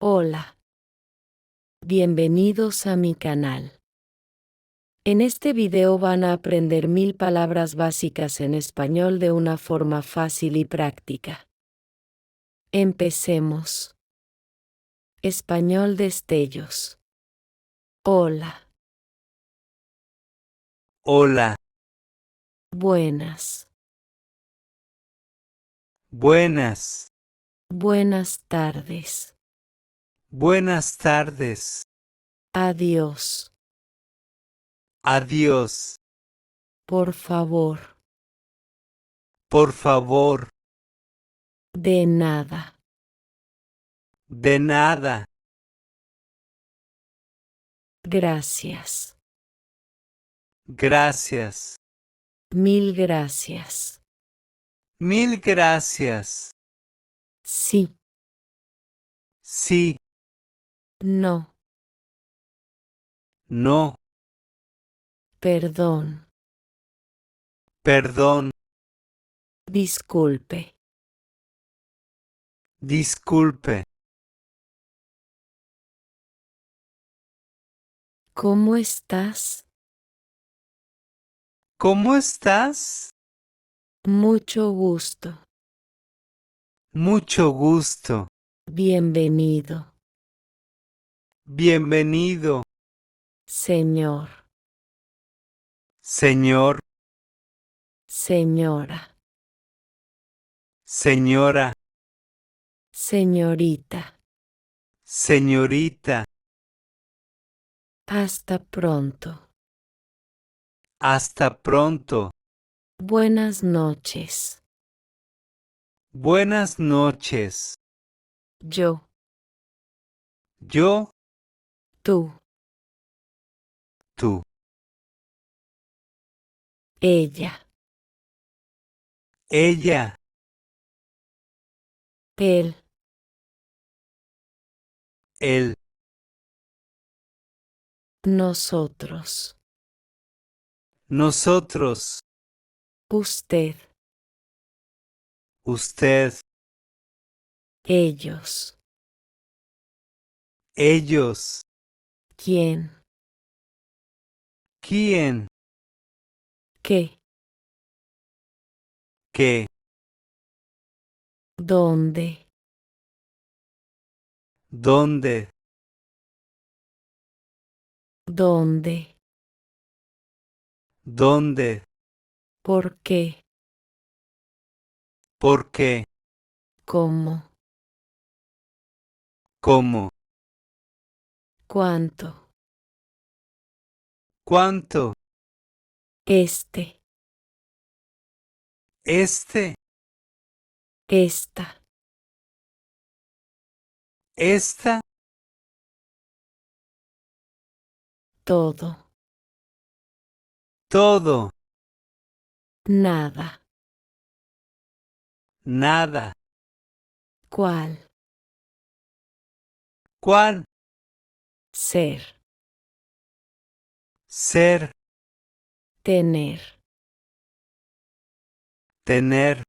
Hola, bienvenidos a mi canal. En este video van a aprender 1000 palabras básicas en español de una forma fácil y práctica. Empecemos. Español destellos. Hola, Hola, buenas, buenas, buenas tardes, buenas tardes, adiós, adiós, por favor, por favor, de nada, de nada, gracias, gracias, mil gracias, mil gracias, sí, sí, no, no, perdón, perdón, disculpe. disculpe, ¿Cómo estás? ¿cómo estás? Mucho gusto. Mucho gusto, Bienvenido, bienvenido, señor, señor, señora, señora, señorita. señorita, Hasta pronto. hasta pronto, Buenas noches. buenas noches, Yo, yo, tú, tú, ella, ella, él, él, nosotros, nosotros, usted, usted, ellos, ellos, quién, quién, qué, qué, dónde, dónde, dónde, dónde, por qué, por qué, cómo, cómo, cuánto, cuánto, este, este, esta, esta, todo, todo, nada, nada, cuál, cuál, ser, ser, tener, tener,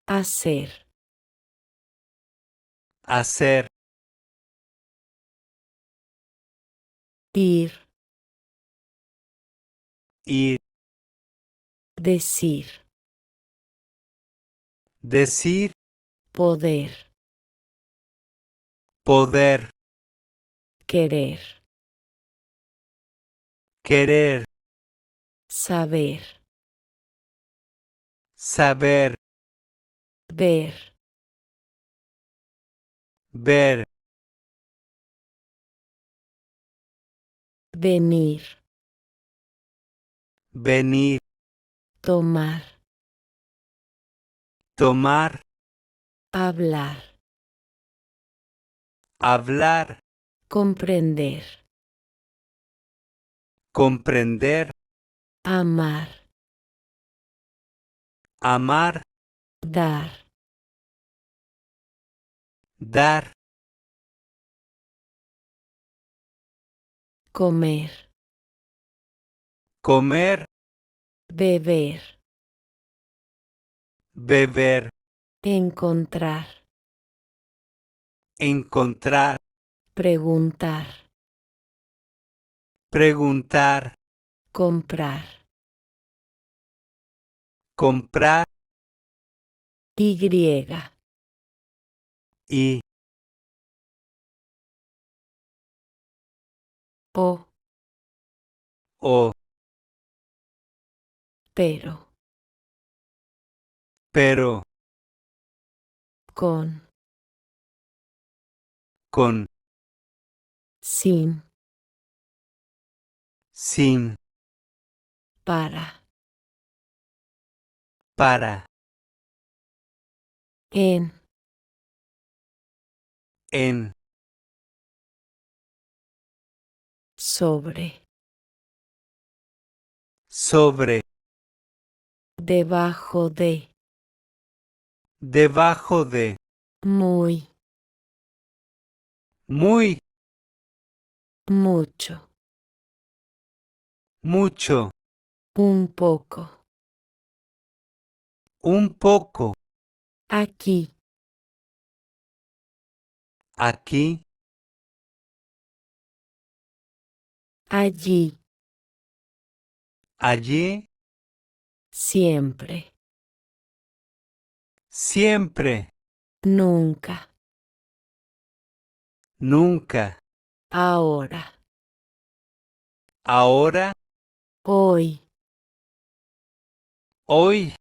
hacer, hacer, ir, ir, decir, decir, poder, poder, querer, querer, saber, saber, ver, ver, venir, venir, tomar, tomar, hablar, hablar, comprender, comprender, amar, amar, dar, dar, comer, comer, beber, beber, encontrar, encontrar, preguntar, preguntar, comprar, comprar Y, y o, o, pero, pero, con, con, sin, sin, para, para, en, en, sobre, sobre, debajo de, debajo de, muy, muy, mucho, mucho, un poco, un poco, aquí, aquí, allí, allí, siempre, siempre, nunca, nunca, ahora, ahora, hoy, hoy,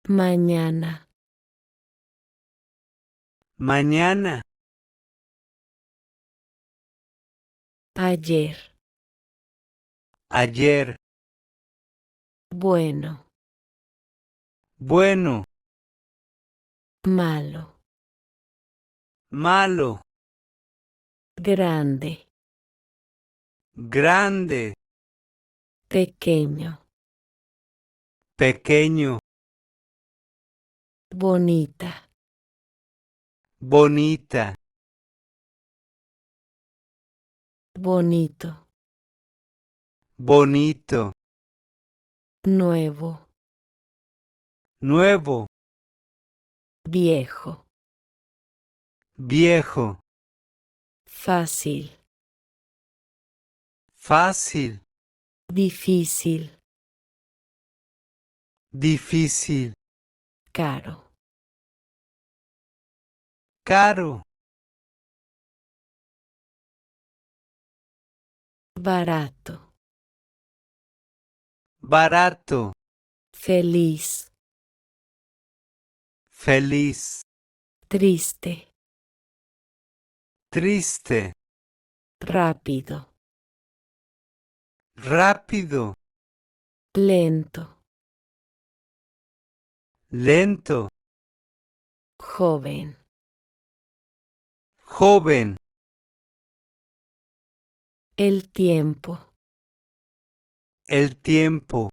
mañana, mañana, ayer, ayer, bueno, bueno, malo, malo, grande, grande, pequeño, pequeño, bonita, bonita, bonito, bonito, nuevo, nuevo, viejo, viejo, fácil, fácil, difícil, difícil, caro, caro, barato, barato, feliz, feliz, triste, triste, rápido, rápido, lento, lento, joven, joven, el tiempo, el tiempo,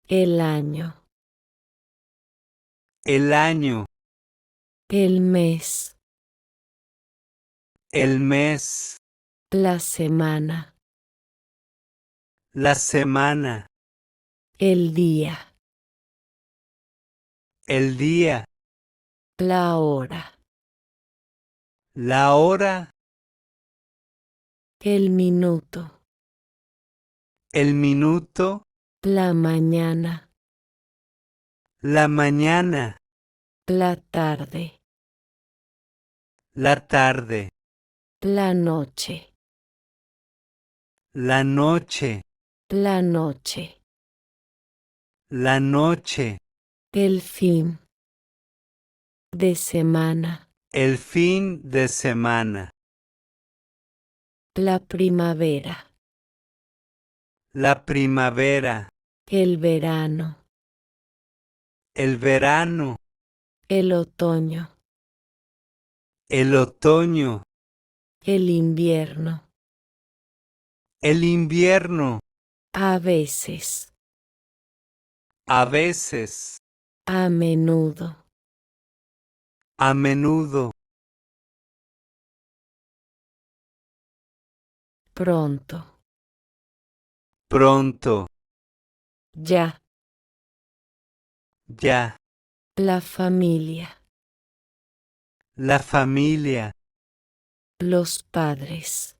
el año, el año, el mes, el mes, la semana, la semana, el día, el día, la hora, la hora, el minuto, el minuto, la mañana, la mañana, la tarde, la tarde, la noche, la noche, la noche, la noche, el fin de semana, el fin de semana, la primavera, la primavera, el verano, el verano, el otoño, el otoño, el invierno, el invierno, a veces, a veces, a menudo, a menudo, pronto, pronto, ya, ya, la familia, la familia, los padres,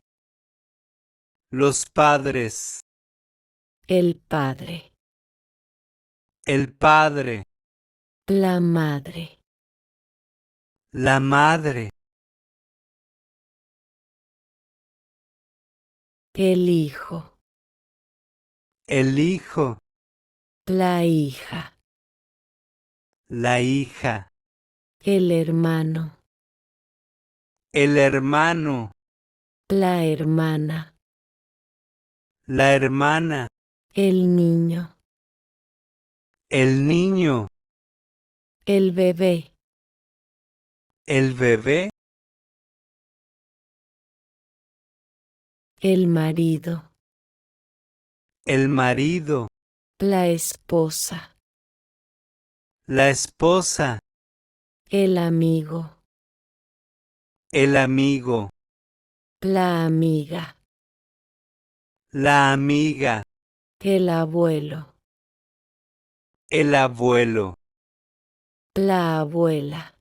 los padres, el padre, el padre, la madre, la madre, el hijo, el hijo, la hija, la hija, el hermano, el hermano, la hermana, la hermana, el niño, el niño, el bebé, el bebé, el marido, el marido, la esposa, la esposa, el amigo, el amigo, la amiga, la amiga, el abuelo, el abuelo, la abuela,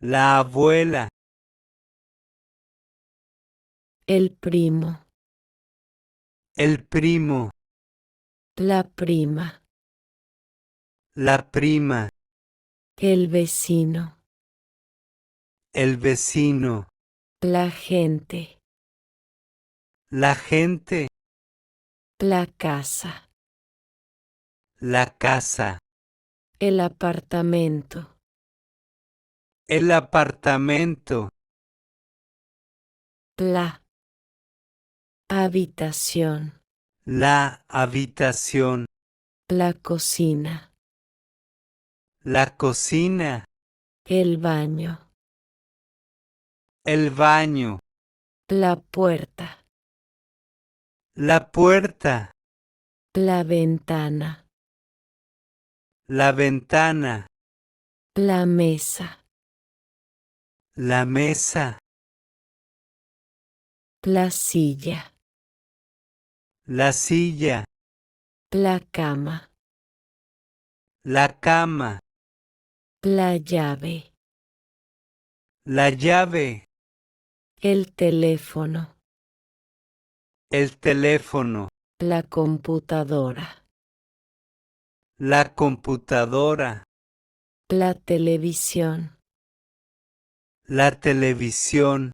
la abuela, el primo, el primo, la prima, la prima, el vecino, el vecino, la gente, la gente, la casa, la casa, el apartamento, el apartamento, la habitación, la habitación, la cocina, la cocina, el baño, el baño, la puerta, la puerta, la ventana, la ventana, la mesa, la mesa, la silla, la silla, la cama, la cama, la llave, la llave, el teléfono, el teléfono, la computadora, la computadora, la televisión, la televisión,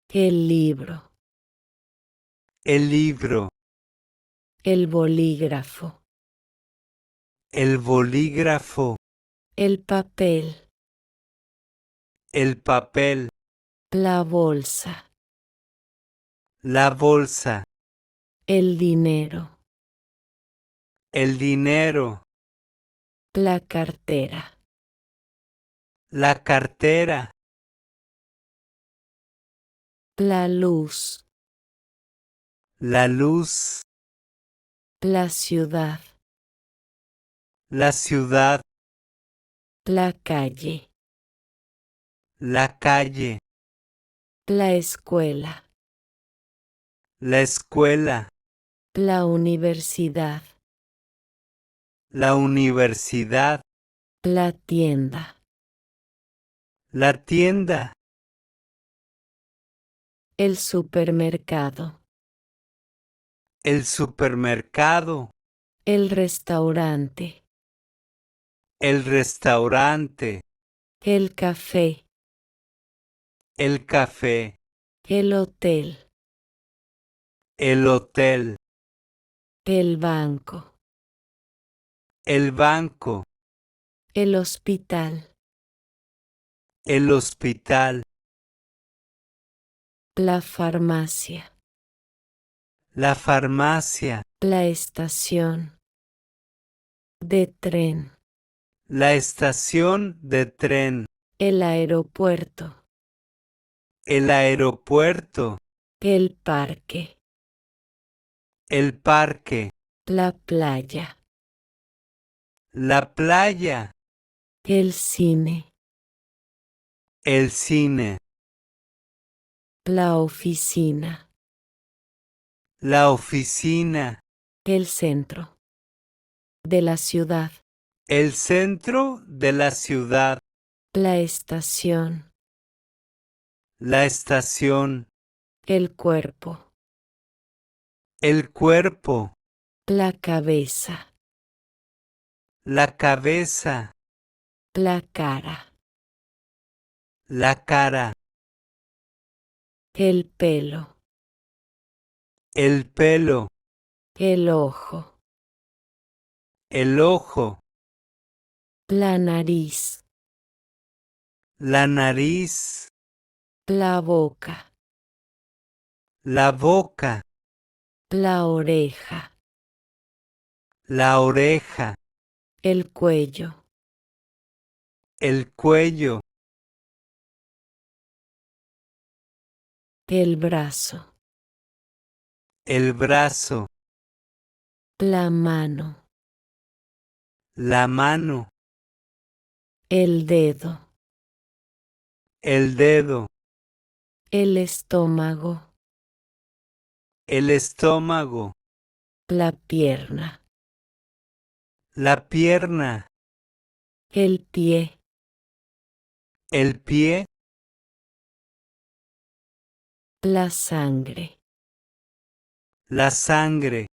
el libro, el libro, el bolígrafo, el bolígrafo, el papel, el papel, la bolsa, la bolsa, el dinero, el dinero, la cartera, la cartera, la luz, la luz, la ciudad, la ciudad, la calle, la calle, la escuela, la escuela, la universidad, la universidad, la tienda, la tienda, el supermercado, el supermercado, el restaurante, el restaurante, el café, el café, el hotel, el hotel, el banco, el banco, el hospital, el hospital, la farmacia, la farmacia, la estación de tren, la estación de tren, el aeropuerto, el aeropuerto, el parque, el parque, la playa, la playa, el cine, el cine, la oficina, la oficina, el centro de la ciudad, el centro de la ciudad, La estación. La estación. El cuerpo. El cuerpo. La cabeza. La cabeza. La cara. La cara. El pelo. El pelo. El ojo. El ojo. La nariz. La nariz. La boca. La boca. La oreja. La oreja. El cuello. El cuello. El brazo. El brazo. La mano. La mano. El dedo. El dedo. El estómago. El estómago. La pierna. La pierna. El pie. El pie. La sangre. La sangre.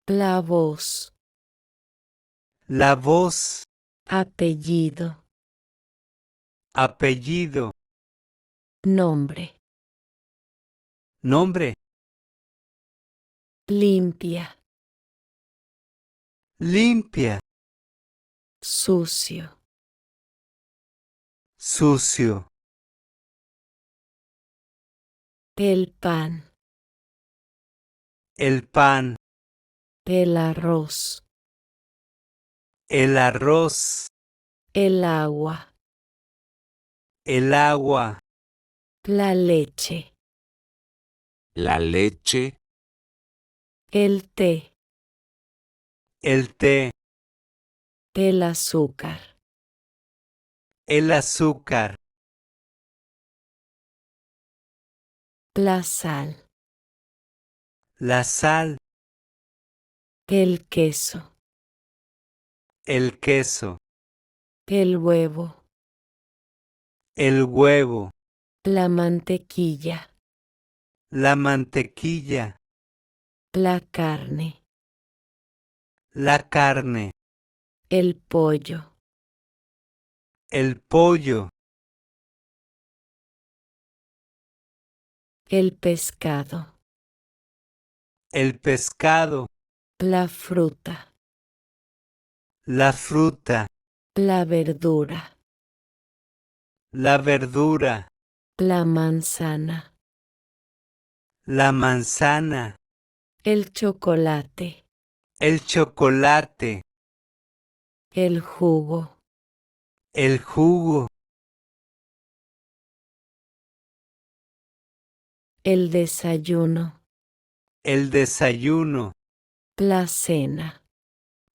La voz. La voz. Apellido. Apellido. Nombre. Nombre. Limpia. Limpia. Sucio. Sucio. El pan. El pan. El arroz. El arroz. El agua. El agua. La leche. La leche. El té. El té. El azúcar. El azúcar. La sal. La sal. El queso. El queso. El huevo. El huevo. La mantequilla. La mantequilla. La carne. La carne. El pollo. El pollo. El pescado. El pescado. La fruta. La fruta. La verdura. La verdura. La manzana. La manzana. El chocolate. El chocolate. El jugo. El jugo. El desayuno. El desayuno. La cena.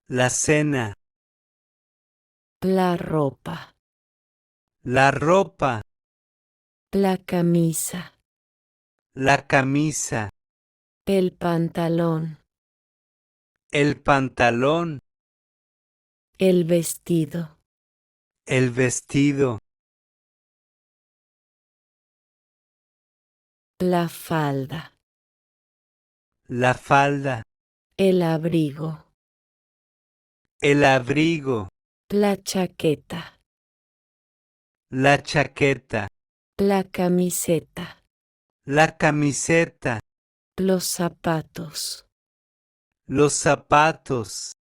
La cena. La ropa. La ropa. La camisa. La camisa. El pantalón. El pantalón. El vestido. El vestido. La falda. La falda. El abrigo. El abrigo. La chaqueta. La chaqueta. La camiseta. La camiseta. Los zapatos. Los zapatos.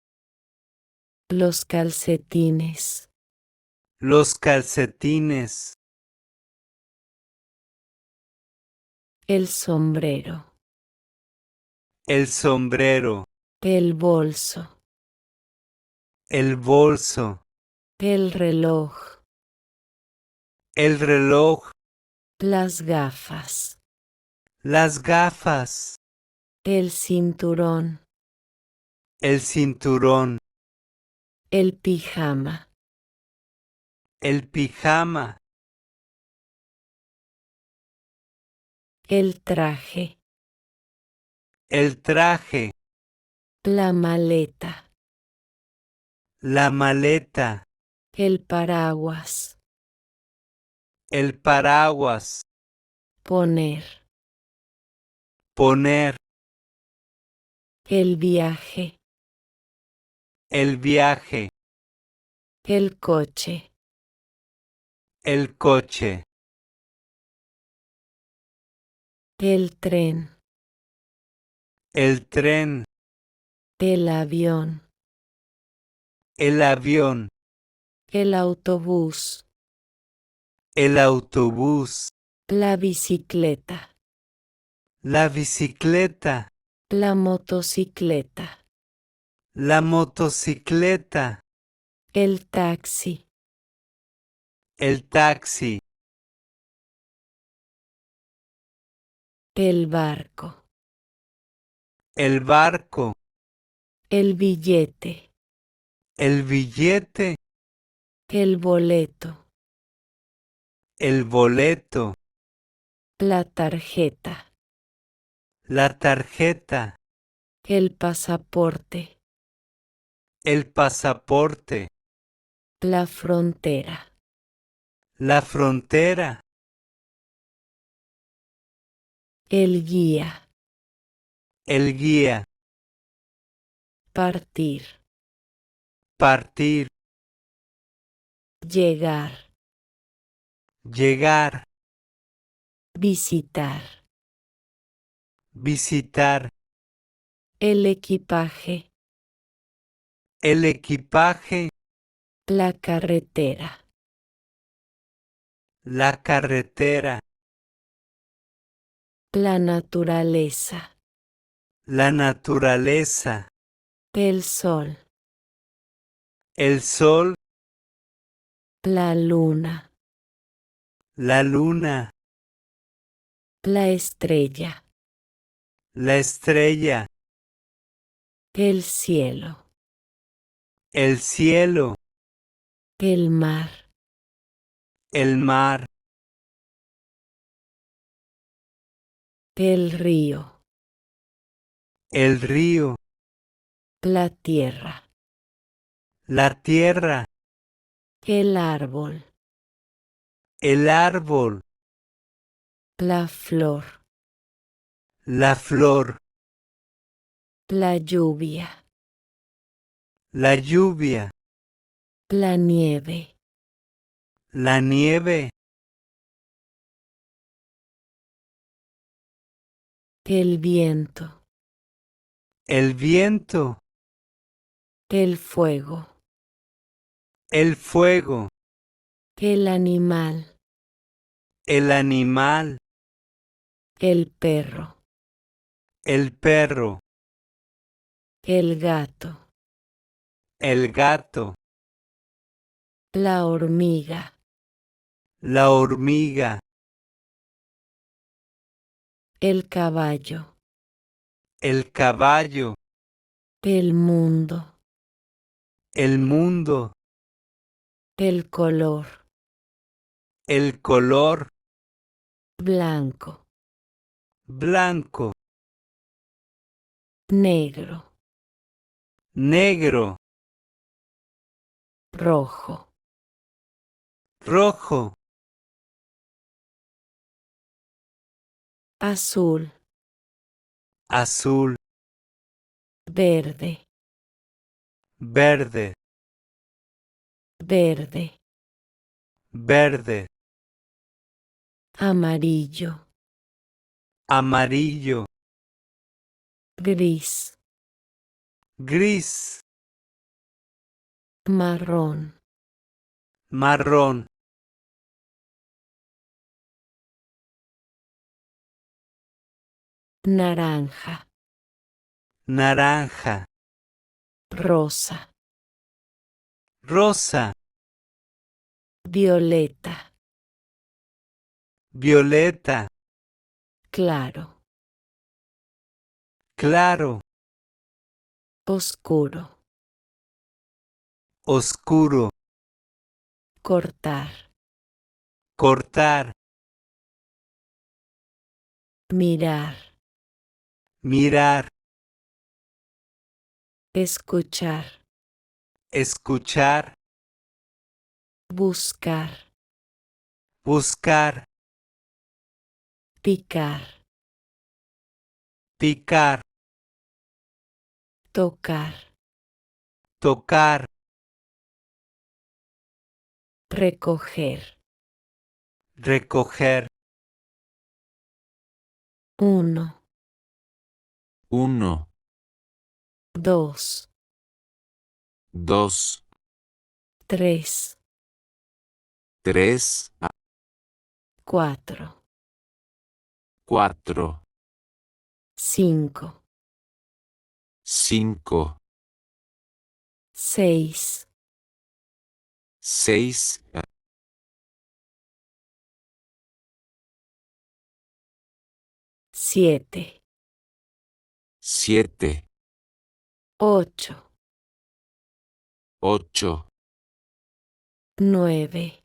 Los calcetines. Los calcetines. El sombrero. El sombrero. El bolso. El bolso. El reloj. El reloj. Las gafas. Las gafas. El cinturón. El cinturón. El pijama. El pijama. El traje. El traje. La maleta. La maleta. El paraguas. el paraguas, poner, poner, el viaje, el viaje, el coche, el coche, el tren, el tren, el avión, el avión, el autobús, el autobús, la bicicleta, la bicicleta, la motocicleta, la motocicleta, el taxi, el taxi, el barco, el barco, el billete, el billete, el boleto, el boleto, la tarjeta, la tarjeta, el pasaporte, el pasaporte, la frontera, la frontera, el guía, el guía, partir, partir, llegar, llegar, visitar, visitar, el equipaje, el equipaje, la carretera, la carretera, la naturaleza, la naturaleza, el sol, el sol, la luna, la luna, la estrella, la estrella, el cielo, el cielo, el mar, el mar, el río, el río, la tierra, la tierra, el árbol, el árbol, la flor, la flor, la lluvia, la lluvia, la nieve, la nieve, el viento, el viento, el fuego, el fuego, el animal, el animal, el perro, el perro, el gato, el gato, la hormiga, la hormiga, el caballo, el caballo, el mundo, el mundo, el color, el color, blanco, blanco, negro, negro, rojo, rojo, azul, azul, verde, verde, verde, verde, amarillo, amarillo, gris, gris, marrón, marrón, naranja, naranja, rosa, rosa, violeta, violeta, claro, claro, oscuro, oscuro, cortar, cortar, mirar, mirar, escuchar, escuchar, buscar, buscar, picar, picar, tocar, tocar, recoger. recoger, 1, 1, 2, 2, 3, 3, 4, 4, 5, 5, 6, 6, 7, 7, 8, 8, 9,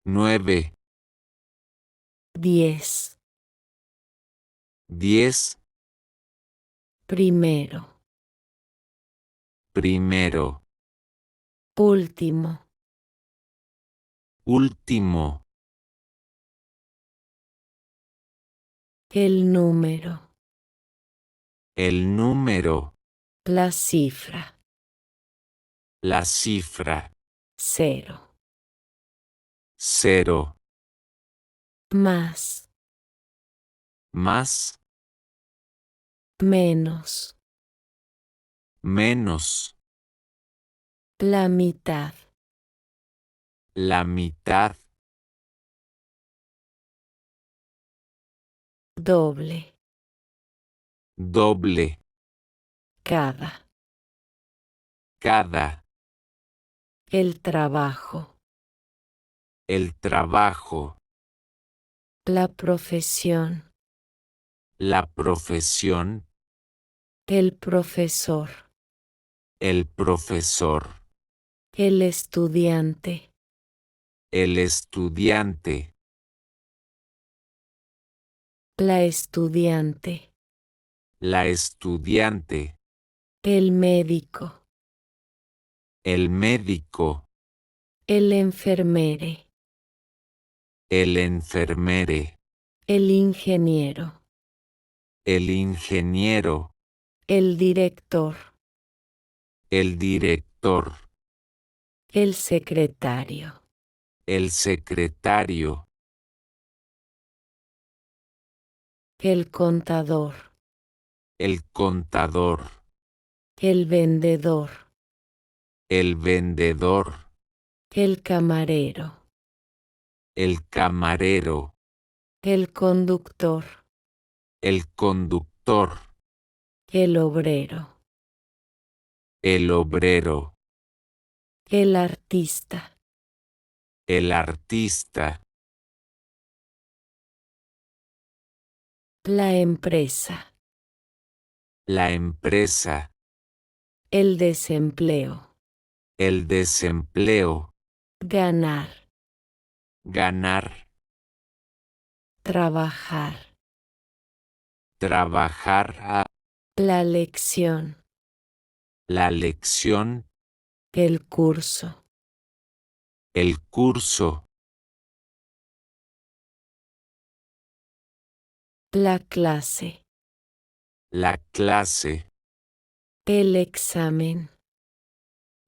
9, 10. 10, Primero, primero, último, último, el número, el número, la cifra, la cifra, 0, 0, más, más, menos, menos, la mitad, la mitad, doble, doble, cada, cada, el trabajo, el trabajo, la profesión, la profesión, el profesor, el profesor, el estudiante, el estudiante, la estudiante, la estudiante, el médico, el médico, el enfermere, el enfermere, el ingeniero, el ingeniero, el director, el director, el secretario, el secretario, el contador, el contador, el vendedor, el vendedor, el camarero, el camarero, el conductor, el conductor, el obrero, el obrero, el artista, el artista, la empresa, la empresa, el desempleo, el desempleo, ganar, ganar, trabajar, trabajar, la lección, la lección, el curso, el curso, la clase, la clase, el examen,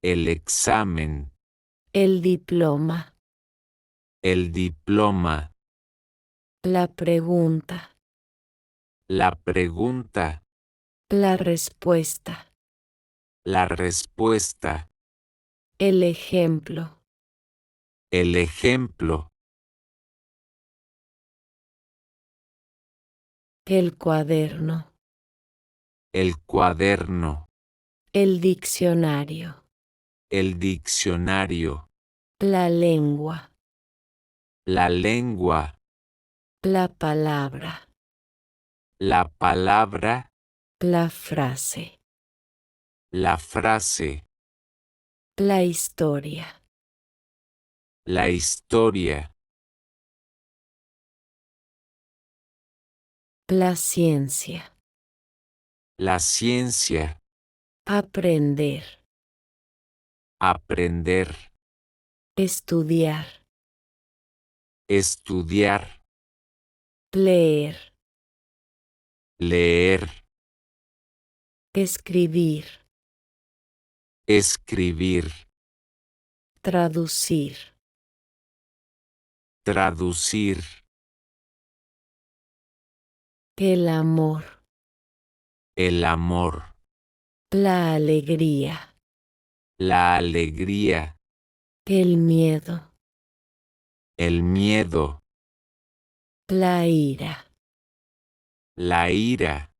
el examen, el diploma, el diploma, la pregunta, la pregunta, la respuesta, la respuesta, el ejemplo, el ejemplo, el cuaderno, el cuaderno, el diccionario, el diccionario, la lengua, la lengua, la palabra, la palabra, la frase, la frase, la historia, la historia, la ciencia, la ciencia, aprender, aprender, estudiar, Estudiar. leer, Leer. escribir, Escribir. traducir, Traducir. el amor, El amor. la alegría, La alegría. el miedo, El miedo. la ira, La ira.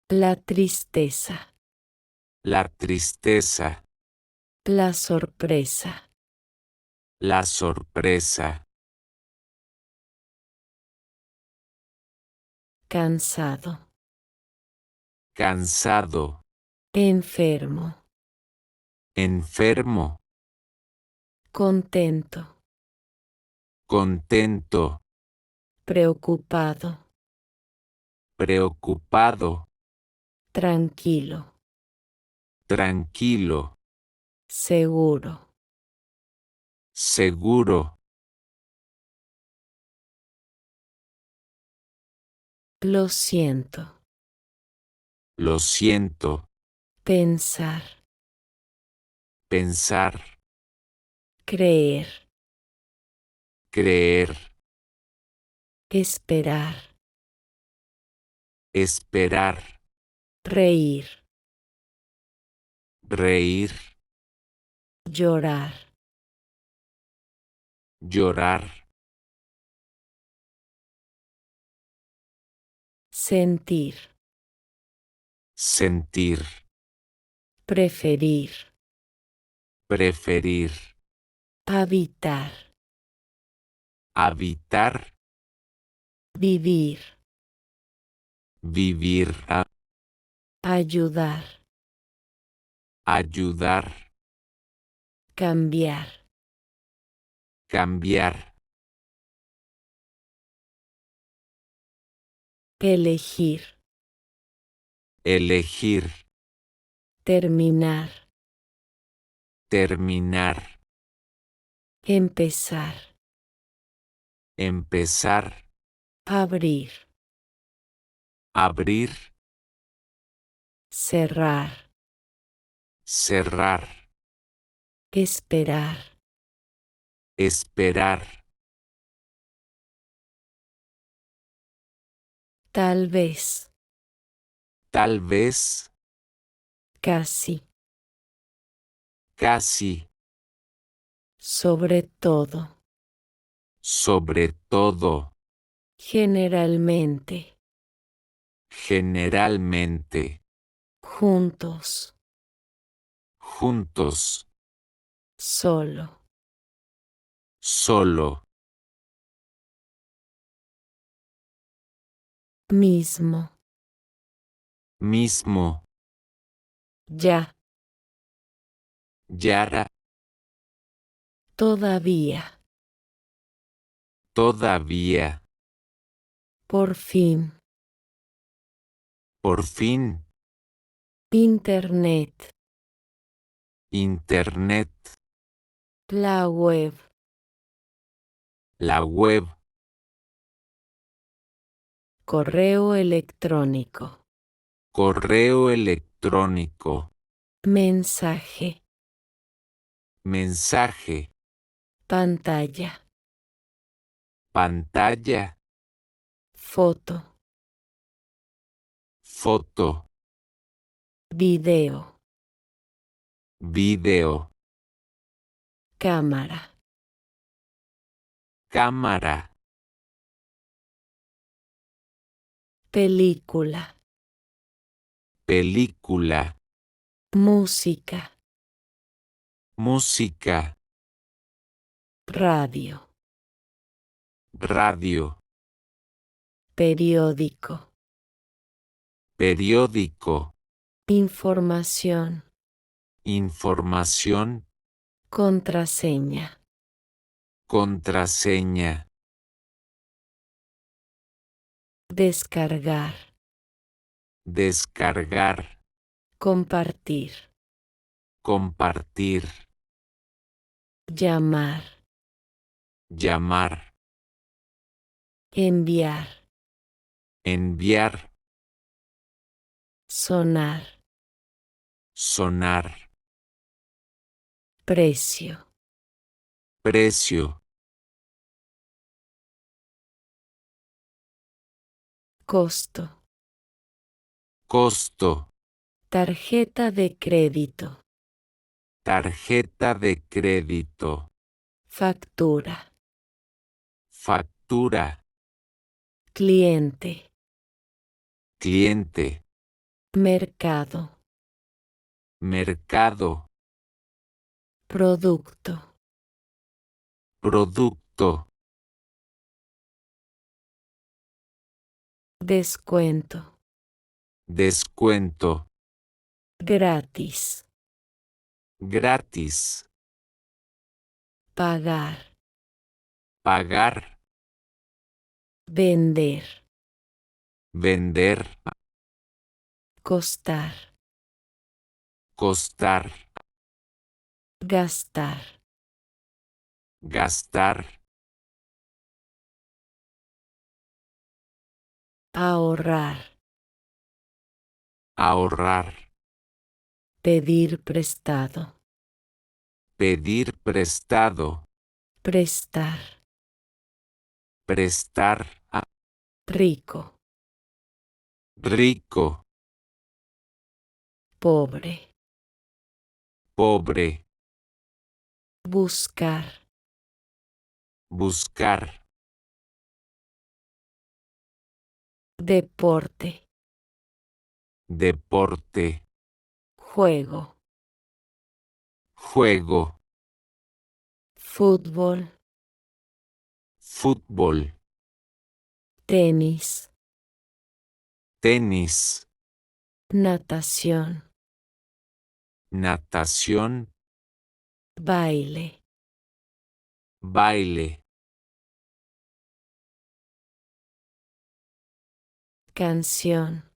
la tristeza, La tristeza. la sorpresa, La sorpresa. cansado, Cansado. enfermo, Enfermo. contento, Contento. preocupado, Preocupado. tranquilo, Tranquilo. seguro, Seguro. lo siento, Lo siento. pensar, Pensar. creer, Creer. esperar, Esperar. reír, Reír. llorar, Llorar. sentir, Sentir. preferir, Preferir. habitar, Habitar. vivir, Vivir. ayudar, Ayudar. cambiar, Cambiar. elegir, Elegir. terminar, Terminar. empezar, Empezar. abrir, Abrir. cerrar, Cerrar. esperar, Esperar. tal vez, Tal vez. casi, Casi. sobre todo, Sobre todo. generalmente, Generalmente. juntos, Juntos. solo, Solo. mismo, Mismo. ya, Yara. todavía, Todavía. por fin, Por fin. internet, Internet. la web, La web. correo electrónico, Correo electrónico. mensaje, Mensaje. pantalla, Pantalla. foto, Foto. video, Video. cámara, Cámara. película, Película. música, Música. radio, Radio. periódico, Periódico. información, Información. contraseña, Contraseña. descargar, Descargar. compartir, Compartir. llamar, Llamar. enviar, enviar, sonar, sonar, precio, precio, costo, costo, tarjeta de crédito, tarjeta de crédito, factura, factura, cliente, cliente, mercado, mercado, producto, producto, descuento, descuento, gratis, gratis, pagar, pagar, vender, vender, costar, costar, gastar, gastar, ahorrar, ahorrar, pedir prestado, pedir prestado, prestar, prestar, rico, rico, pobre, pobre, buscar, buscar, deporte, deporte, juego, juego, fútbol, fútbol, tenis, tenis, natación, natación, baile, baile, canción,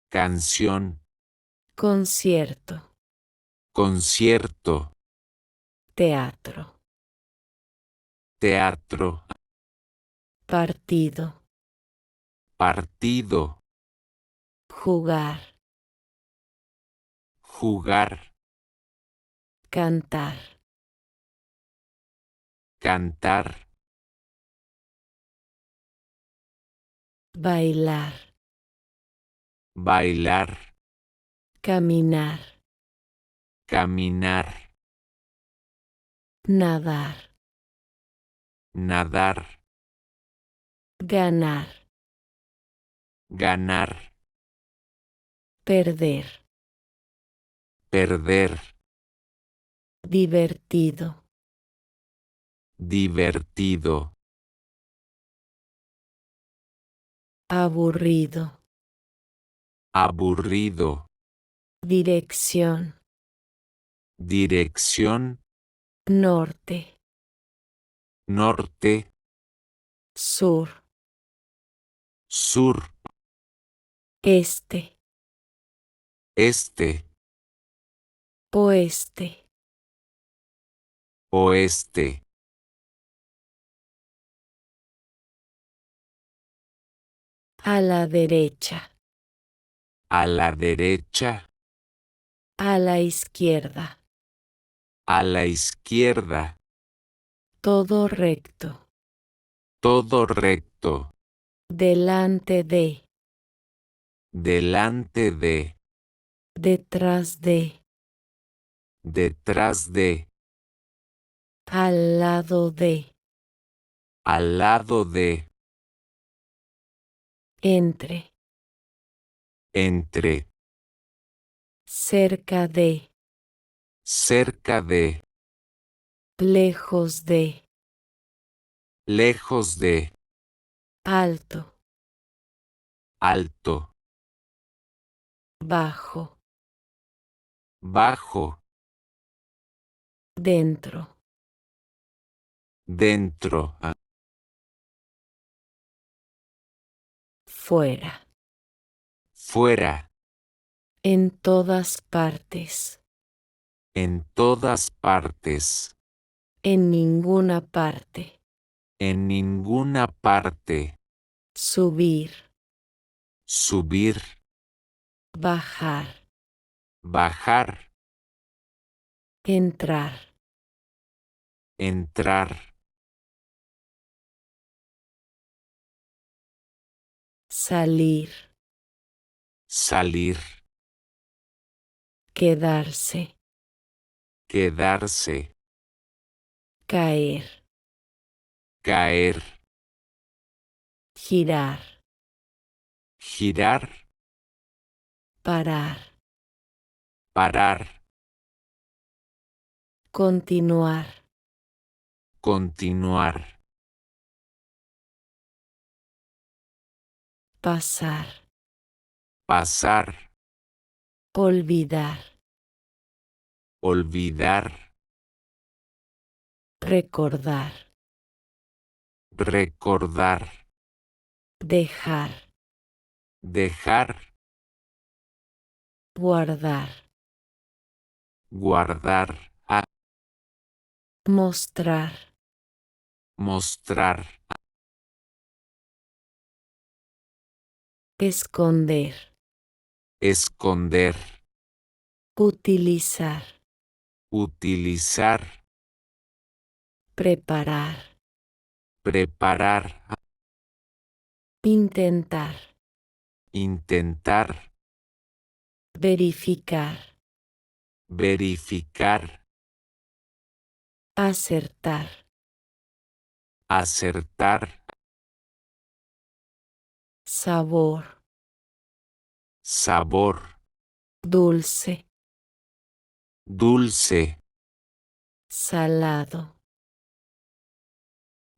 canción, concierto, concierto, teatro, teatro, partido, partido, jugar, jugar, cantar, cantar, bailar, bailar, caminar, caminar, nadar, nadar, ganar, ganar, perder, perder, divertido, divertido, aburrido, aburrido, dirección, dirección, norte, norte, sur, sur, este, este, oeste, oeste, a la derecha, a la derecha, a la izquierda, a la izquierda, todo recto, todo recto, delante de, delante de, detrás de, detrás de, al lado de, al lado de, entre, entre, cerca de, cerca de, lejos de, lejos de, alto, alto, bajo, bajo, dentro, dentro, fuera, fuera, en todas partes, en todas partes, en ninguna parte, En ninguna parte. subir, Subir. bajar, Bajar. entrar, Entrar. salir, Salir. quedarse, Quedarse. caer, Caer. girar, Girar. parar, Parar. continuar, Continuar. pasar, Pasar. olvidar, Olvidar. recordar, Recordar. dejar, Dejar. guardar, Guardar. mostrar, Mostrar. esconder, Esconder. utilizar, Utilizar. preparar, Preparar. intentar, Intentar. verificar, Verificar. acertar, Acertar. sabor, Sabor. dulce, Dulce. salado,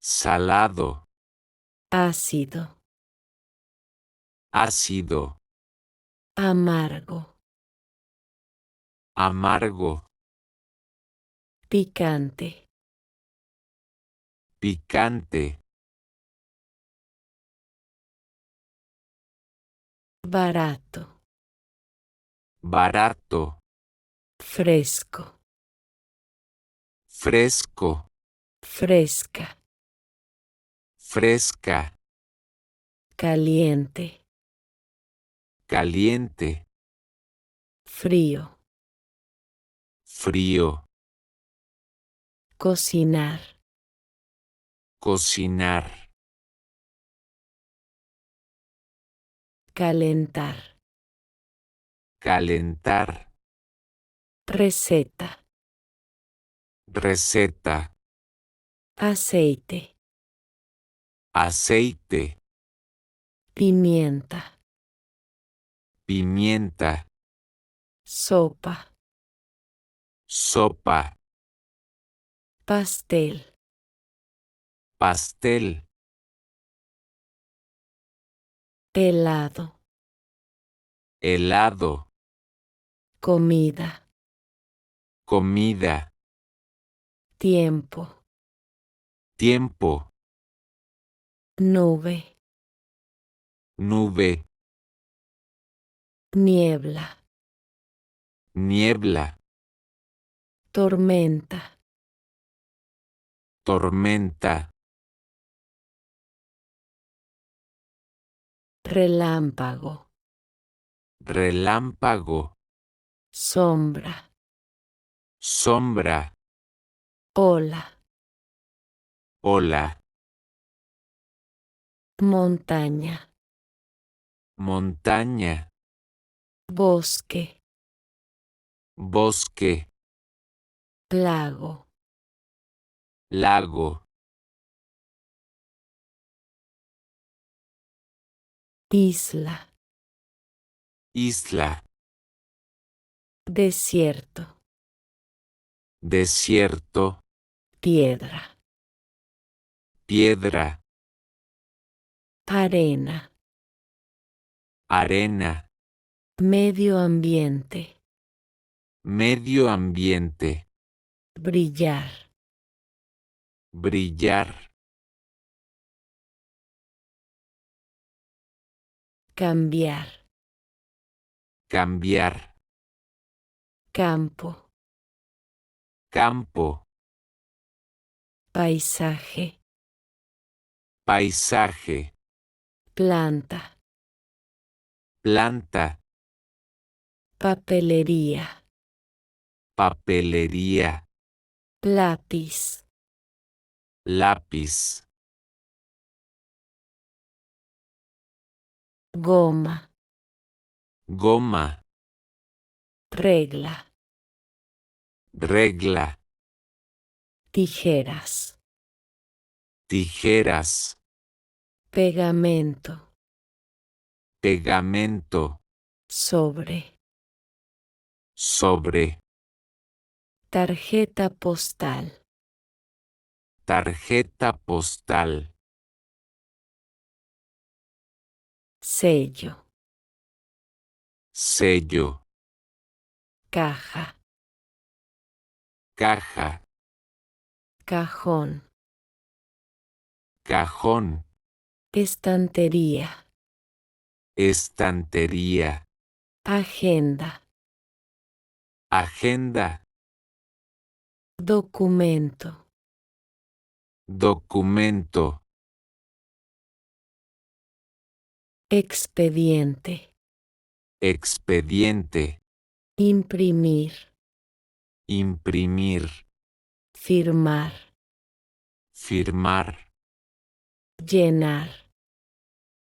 Salado. ácido, Ácido. amargo, Amargo. picante, Picante. barato, Barato. fresco, Fresco. fresca, Fresca. caliente, Caliente. frío, Frío. cocinar, Cocinar. calentar, Calentar. receta, Receta. aceite, Aceite. pimienta, Pimienta. sopa, Sopa. pastel, Pastel. helado, Helado. comida, Comida. tiempo, Tiempo. nube, Nube. niebla, Niebla. tormenta, Tormenta. relámpago, Relámpago. sombra, Sombra. ola, Ola. montaña, Montaña. bosque, Bosque. lago, Lago. isla, Isla. desierto, Desierto. piedra, Piedra. arena, Arena. medio ambiente, Medio ambiente. brillar, Brillar. cambiar, Cambiar. campo, Campo. paisaje, paisaje, planta, planta, papelería, papelería, lápiz, lápiz, goma, goma, regla, regla, tijeras, tijeras, pegamento, pegamento, sobre, sobre, tarjeta postal, tarjeta postal, sello, sello, caja, caja, cajón, cajón, estantería, estantería, agenda, agenda, documento, documento, expediente, expediente, imprimir, imprimir, firmar, firmar, llenar,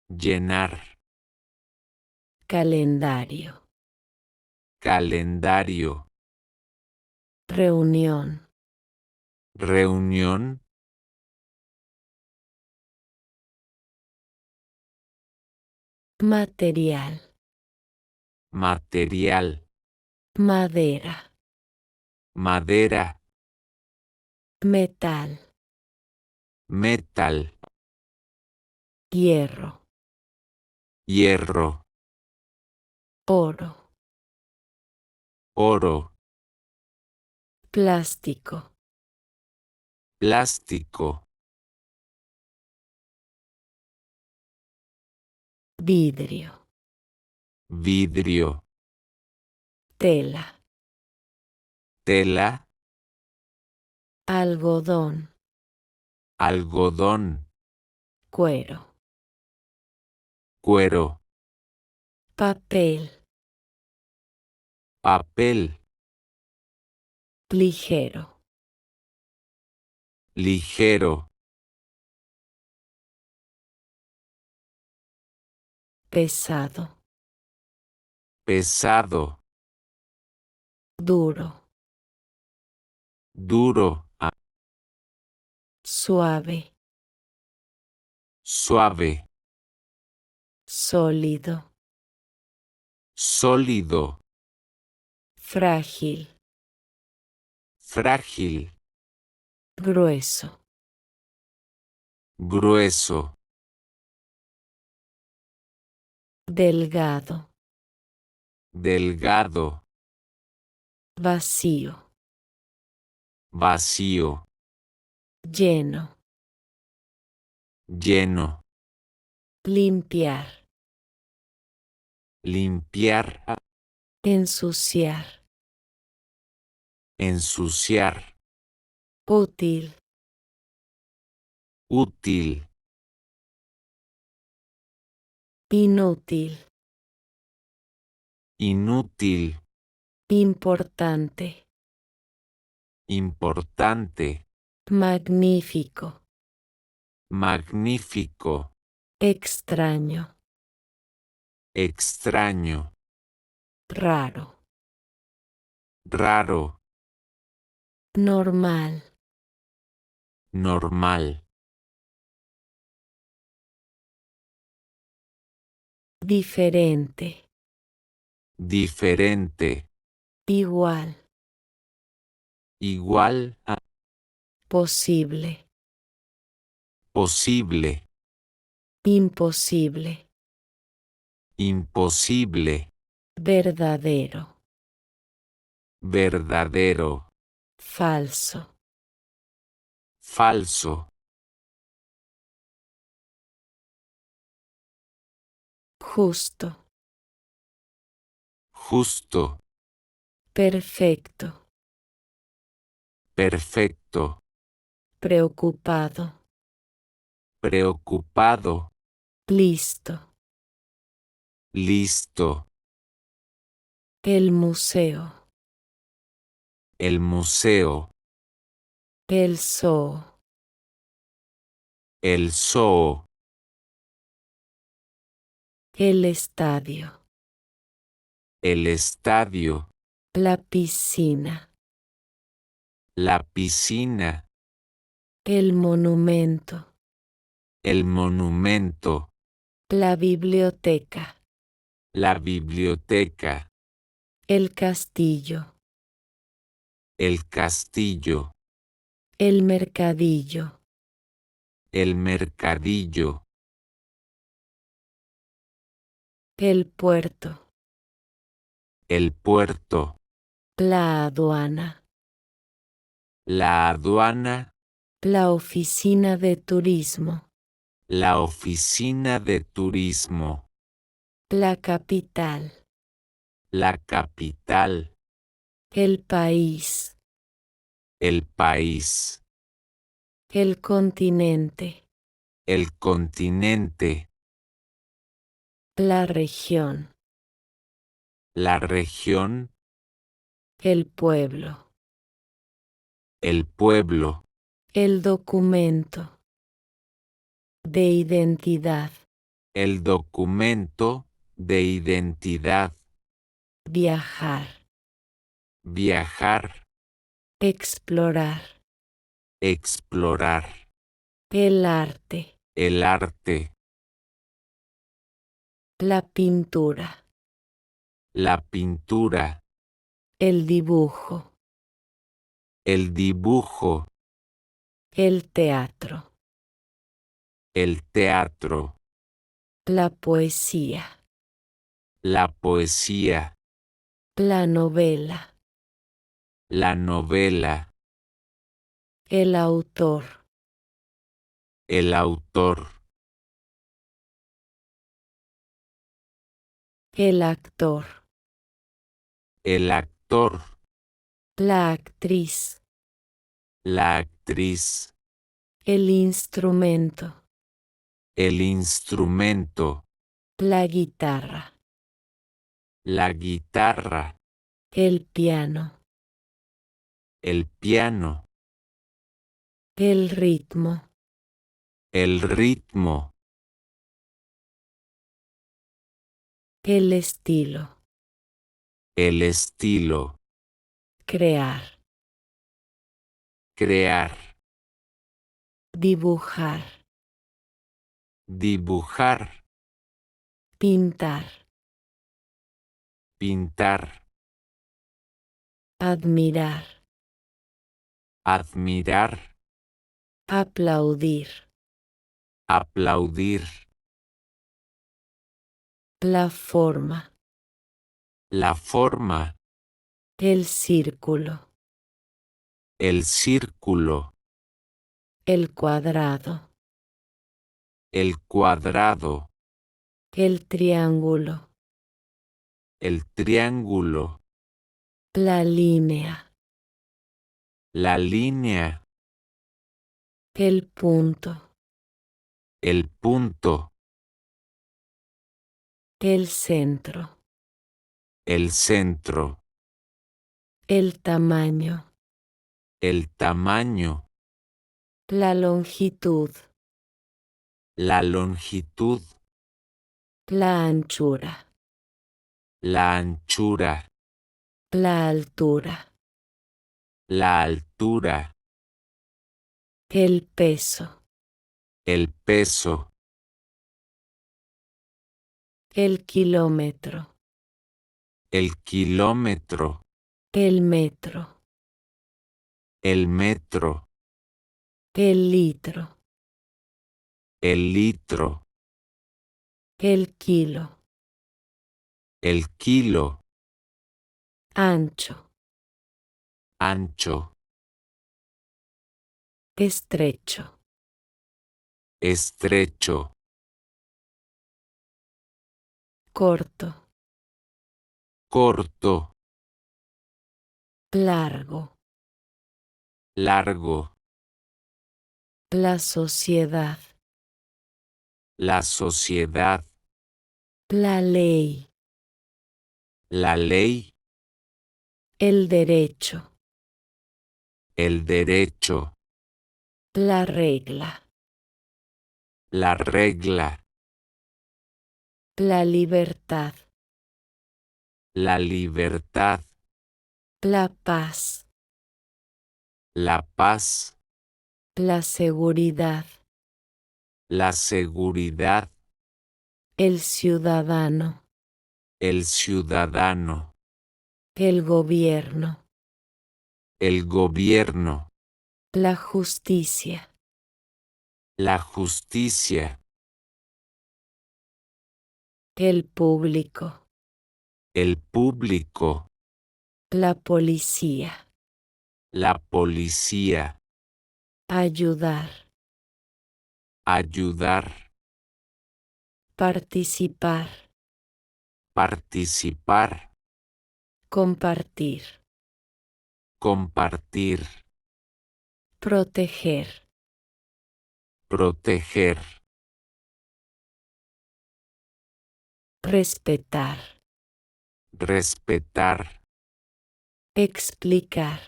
llenar, calendario, calendario, reunión, reunión, material, material, madera, madera, metal, metal, hierro, hierro, oro, oro, plástico, plástico, vidrio, vidrio, tela, tela, algodón, algodón, cuero, cuero, papel, papel, ligero, ligero, pesado, pesado, duro, duro, suave, suave, sólido, sólido, frágil, frágil, grueso, grueso, delgado, delgado, vacío, vacío, lleno, lleno, limpiar, limpiar, ensuciar, ensuciar, útil, útil, inútil, inútil, importante, importante, magnífico, magnífico, extraño, extraño, raro, raro, normal, normal, diferente, diferente, igual, igual, posible, posible, imposible, imposible, verdadero, verdadero, falso, falso, justo, justo, perfecto, perfecto, preocupado, preocupado, listo, listo, el museo, el museo, el zoo, el zoo, el estadio, el estadio, la piscina, la piscina, el monumento, el monumento, la biblioteca, la biblioteca, el castillo, el castillo, el mercadillo, el mercadillo, el puerto, el puerto, la aduana, la aduana, la oficina de turismo, la oficina de turismo, la capital, la capital, el país, el país, el continente, el continente, la región, la región, el pueblo, el pueblo, el documento de identidad, el documento de identidad, viajar, viajar, explorar, explorar, el arte, el arte, la pintura, la pintura, el dibujo, el dibujo, el teatro, el teatro, la poesía, la poesía, la novela, la novela, el autor, el autor, el actor, el actor, la actriz, la actriz, el instrumento, el instrumento, la guitarra, la guitarra, el piano, el piano, el ritmo, el ritmo, el estilo, el estilo, crear, crear, dibujar, dibujar, pintar, pintar, admirar, admirar, aplaudir, aplaudir, la forma, la forma, el círculo, el círculo, el cuadrado, el cuadrado, el triángulo, el triángulo, la línea, la línea, el punto, el punto, el centro, el centro, el tamaño, el tamaño, la longitud, la longitud, la anchura, la anchura, la altura, la altura, el peso, el peso, el kilómetro, el kilómetro, el metro, el metro, el litro, el litro, el kilo, el kilo, ancho, ancho, estrecho, estrecho, corto, corto, largo, largo, la sociedad, La sociedad. La ley. La ley. El derecho. El derecho. La regla. La regla. La libertad. La libertad. La paz. La paz. La seguridad. La seguridad. El ciudadano. El ciudadano. El gobierno. El gobierno. La justicia. La justicia. El público. El público. La policía. La policía. Ayudar. Ayudar. Participar. Participar. Compartir. Compartir. Proteger. Proteger. Respetar. Respetar. Explicar.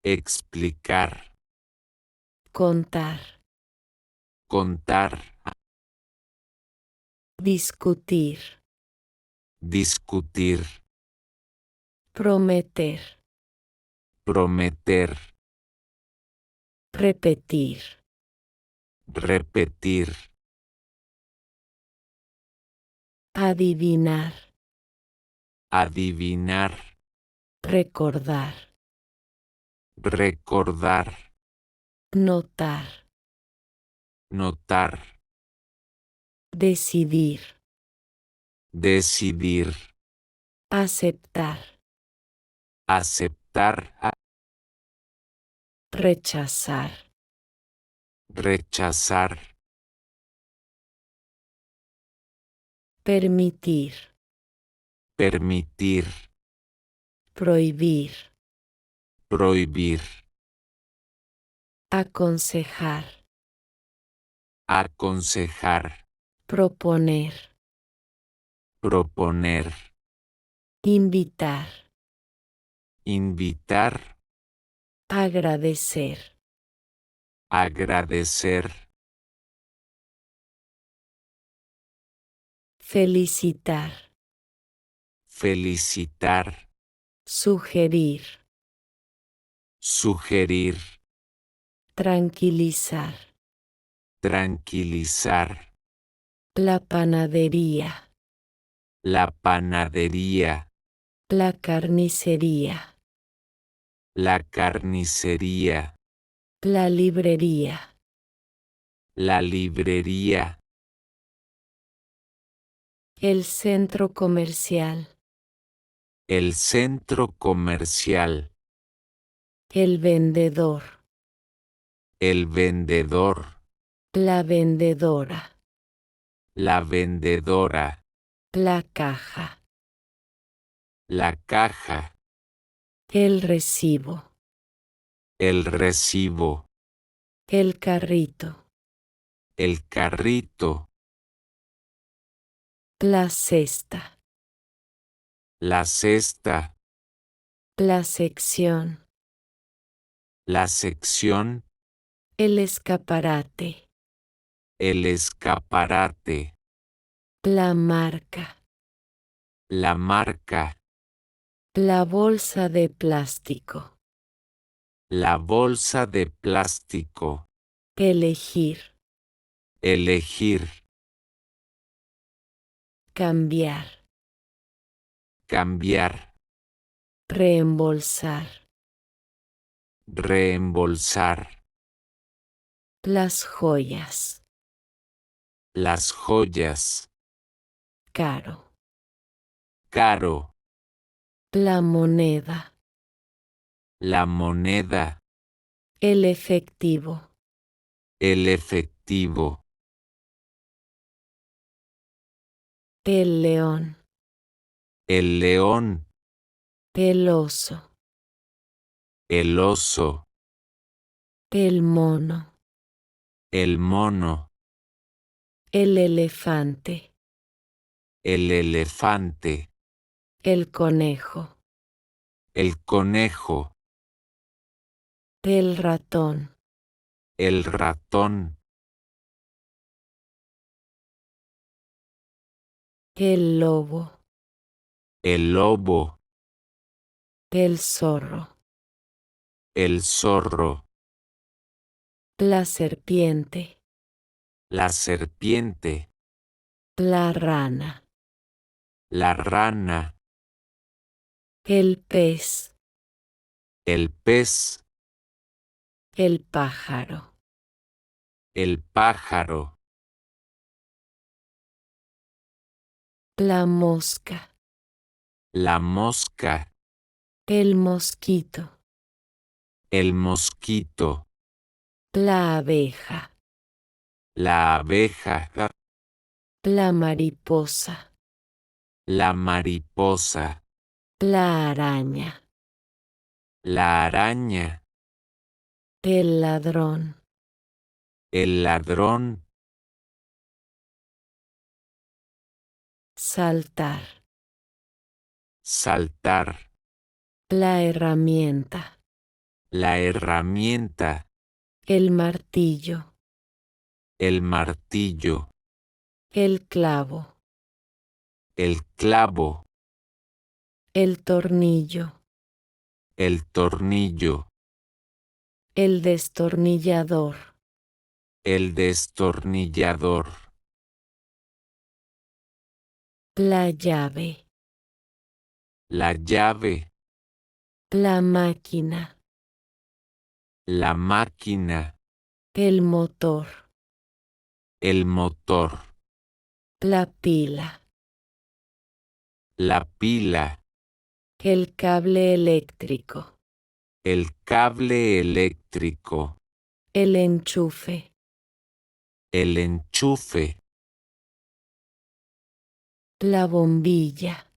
Explicar. Contar. Contar. Discutir. Discutir. Prometer. Prometer. Repetir. Repetir. Adivinar. Adivinar. Recordar. Recordar. Notar. Notar. Decidir. Decidir. Aceptar. Aceptar. Rechazar. Rechazar. Permitir. Permitir. Prohibir. Prohibir. Aconsejar. Aconsejar. Proponer. Proponer. Invitar. Invitar. Agradecer. Agradecer. Felicitar. Felicitar. Sugerir. Sugerir. Tranquilizar. Tranquilizar. La panadería. La panadería. La carnicería. La carnicería. La librería. La librería. El centro comercial. El centro comercial. El vendedor. El vendedor. La vendedora. La vendedora. La caja. La caja. El recibo. El recibo. El carrito. El carrito. La cesta. La cesta. La sección. La sección. El escaparate. El escaparate. La marca. La marca. La bolsa de plástico. La bolsa de plástico. Elegir. Elegir. Cambiar. Cambiar. Reembolsar. Reembolsar. Las joyas. Las joyas. Caro. Caro. La moneda. La moneda. El efectivo. El efectivo. El león. El león. El oso. El oso. El mono. El mono. El elefante. El elefante. El conejo. El conejo. El ratón. El ratón. El lobo. El lobo. El zorro. El zorro. La serpiente. La serpiente. La rana. La rana. El pez. El pez. El pájaro. El pájaro. La mosca. La mosca. El mosquito. El mosquito. La abeja. La abeja. La mariposa. La mariposa. La araña. La araña. El ladrón. El ladrón. Saltar. Saltar. La herramienta. La herramienta. El martillo. El martillo. El clavo. El clavo. El tornillo. El tornillo. El destornillador. El destornillador. La llave. La llave. La máquina. La máquina. El motor. El motor. La pila. La pila. El cable eléctrico. El cable eléctrico. El enchufe. El enchufe. La bombilla.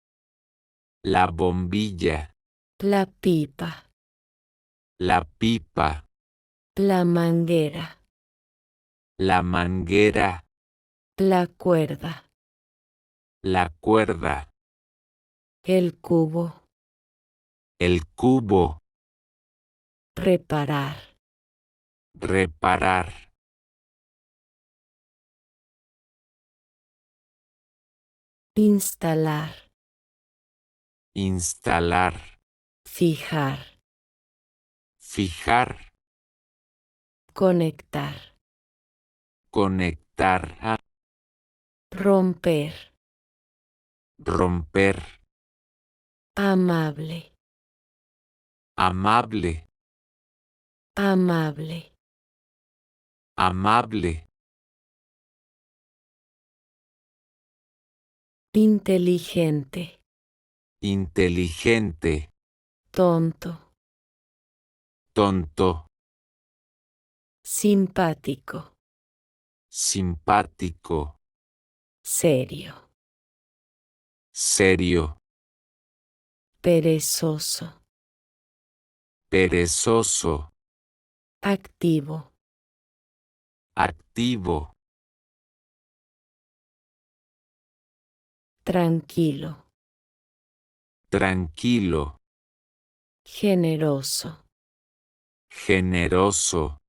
La bombilla. La pipa. La pipa. La manguera. La manguera. La cuerda. La cuerda. El cubo. El cubo. Reparar. Reparar. Instalar. Instalar. Fijar. Fijar. Conectar. Conectar. Romper. Romper. Amable. Amable. Amable. Amable. Inteligente. Inteligente. Tonto. Tonto. Simpático. Simpático. Serio. Serio. Perezoso. Perezoso. Activo. Activo. Tranquilo. Tranquilo. Generoso. Generoso.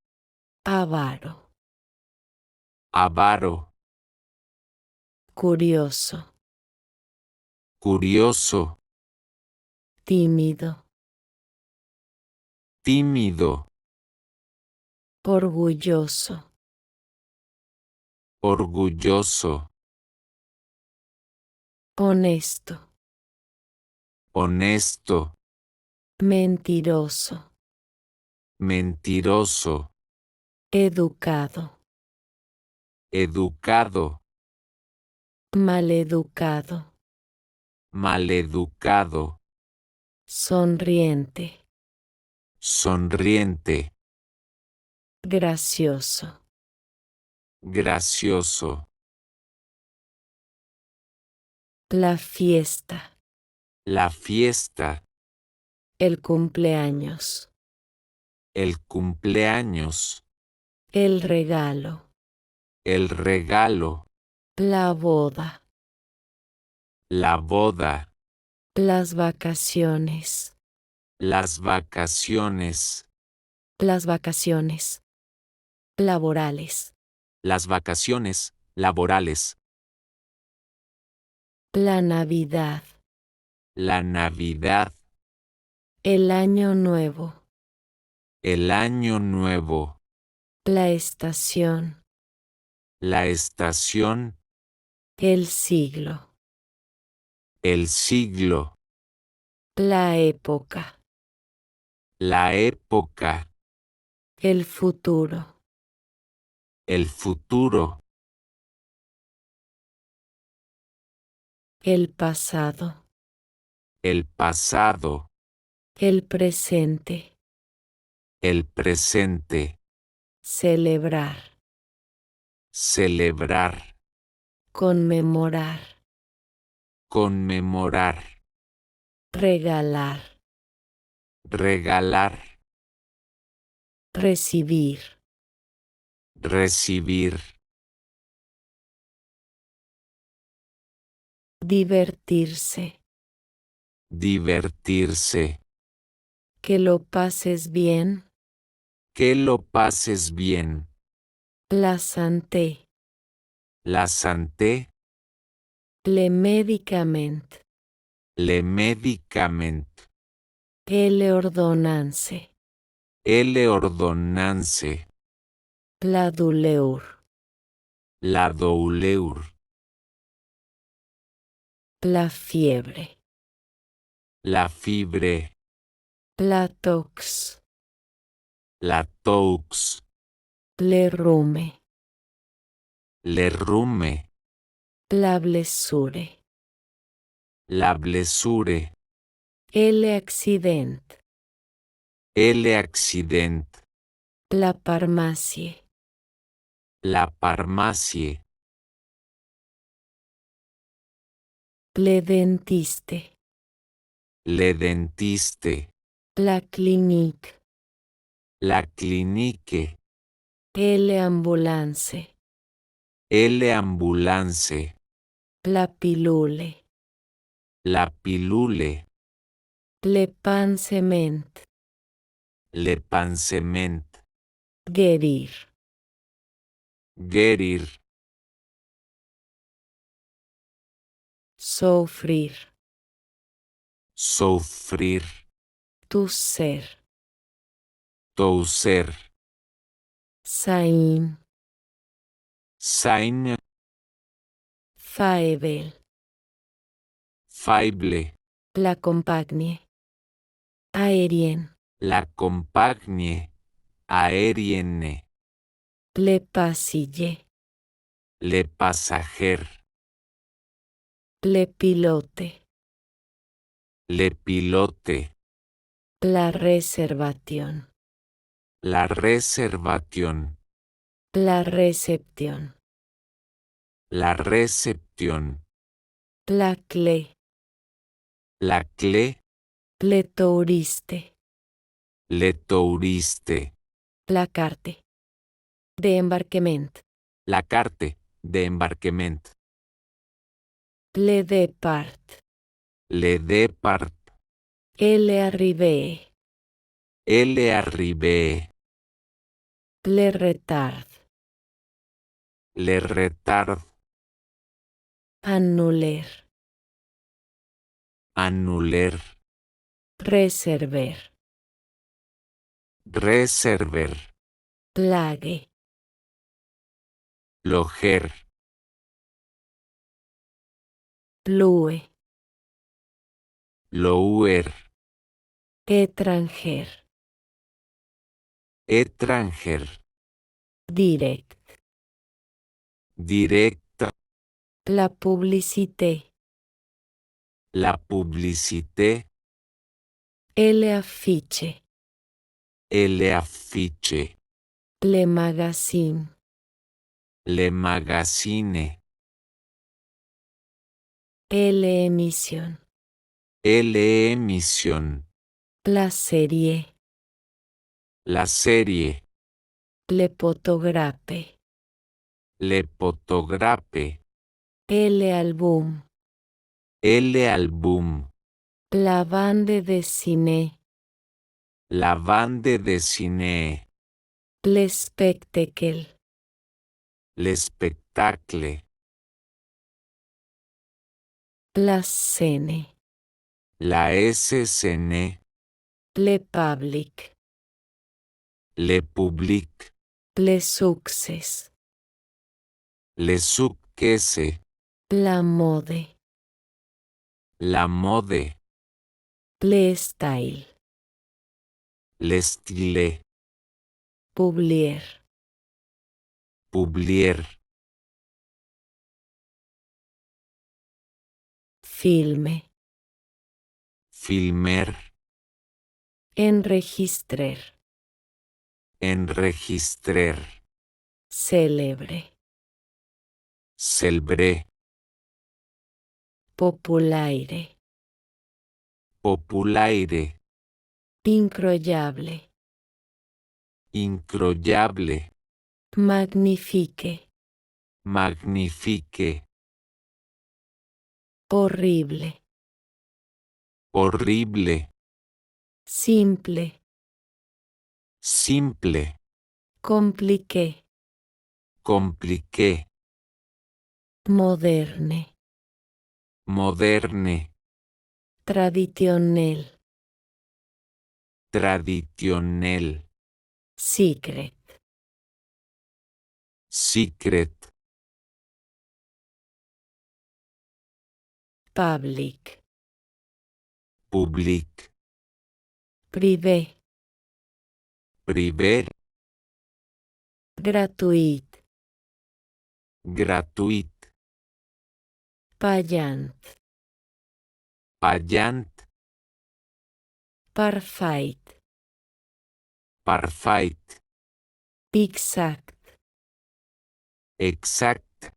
Avaro. Avaro. Curioso. Curioso. Tímido. Tímido. Orgulloso. Orgulloso. Honesto. Honesto. Mentiroso. Mentiroso. Educado. Educado. Maleducado. Maleducado. Sonriente. Sonriente. Gracioso. Gracioso. La fiesta. La fiesta. El cumpleaños. El cumpleaños. El regalo. El regalo. La boda. la boda, Las vacaciones. las vacaciones, Las vacaciones. Laborales. las vacaciones laborales, La Navidad. la Navidad, El Año Nuevo. el Año Nuevo, La estación. la estación, El siglo. el siglo, La época. la época, El futuro. el futuro, El pasado. el pasado, El presente. el presente, Celebrar. celebrar, Conmemorar. conmemorar, Regalar. regalar, Recibir. recibir, Divertirse. divertirse, Que lo pases bien. que lo pases bien, La santé. la santé, Le médicament. le médicament, Le ordonnance. le ordonnance, La douleur. la douleur, La fiebre. la fibre, La tox. la toux, Le rume. le rume, La blessure. la blessure, Le accident. le accident, La farmacie. la farmacie, Le dentiste. le dentiste, La clinique. la clinique, Le ambulance. le ambulance, La pilule. la pilule, Le pansement. le pansement, Guérir. guérir, Sofrir. sufrir, Tousser. toser, Sain. sain, Faebel. faible, La compagne. Aérien. la compagne, aérienne, Le pasille. le passager, Le pilote. le pilote, La reservation. la reservation, La recepción. la reception, La clé. la clé, Le touriste. le touriste, La carte. De embarquement. la carte de embarquement, Le départ. le départ, Le arrivé. le arrivé, Le retard. le retard, Annuler. annuler, Reserver. reserver, Plague. loger, Plue. louer, Étranger. étranger, Direct. directa, La publicité. la publicité, Le affiche. le affiche, Le magazine. le magazine, Le émission. le émission, La serie. la serie, Le photographe. le photographe, El álbum. El álbum. La bande dessinée. La bande dessinée. Le spectacle. L'espectacle. La scène. La scène. Le public. Le public. Le succès. Le succès. La mode. La mode. Le style. Le style. Publier. Publier. Filme. Filmer. Enregistrer. Enregistrer. Célebre. Célèbre. Populaire. Populaire. Incroyable. Incroyable. Magnifique. Magnifique. Horrible. Horrible. Simple. Simple. Compliqué. Compliqué. Moderne. Moderne. Traditionnel. Traditionnel. Secret. Secret. Public. Public. Privé. Privé. Gratuit. Gratuit. Payant. Payant. Parfait. Parfait. Exact. Exact.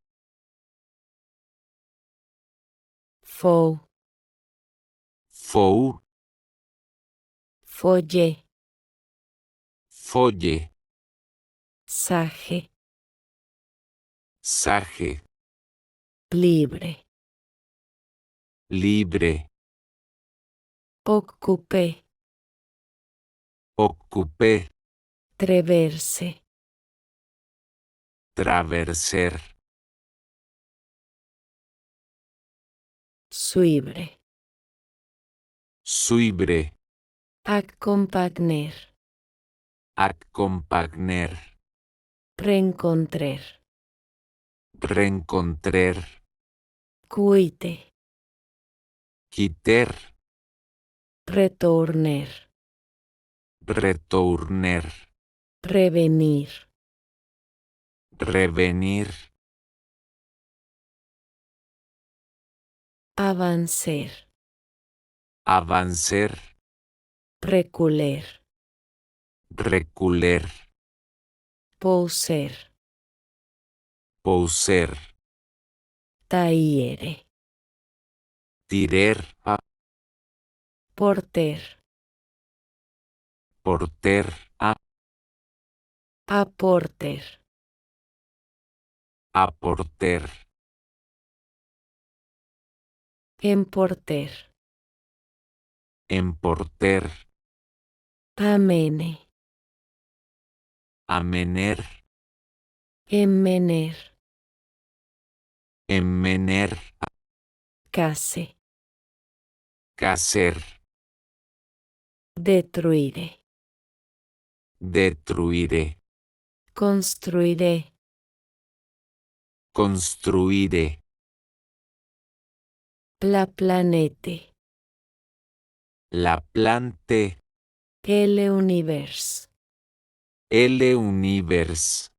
Faux. Faux. Folle. Folle. Sage. Sage. Libre. Libre. Occupé. Occupé. Treverse. Traverser. Suivre. Suivre. Accompagner. Accompagner. Reencontrer. Reencontrer. Cuite. Quitter. Retourner. Retourner. Revenir. Revenir. Avancer. Avancer. Reculer. Reculer. Poser. Poser. Taillere. Tirer. Porter. Porter. Aporter. Aporter. Emporter. Emporter. Amene. Amener. Emmener. Emmener. Case. Caser. Destruire. Destruire. Construiré. Construire. La planète. La plante. El univers. El univers.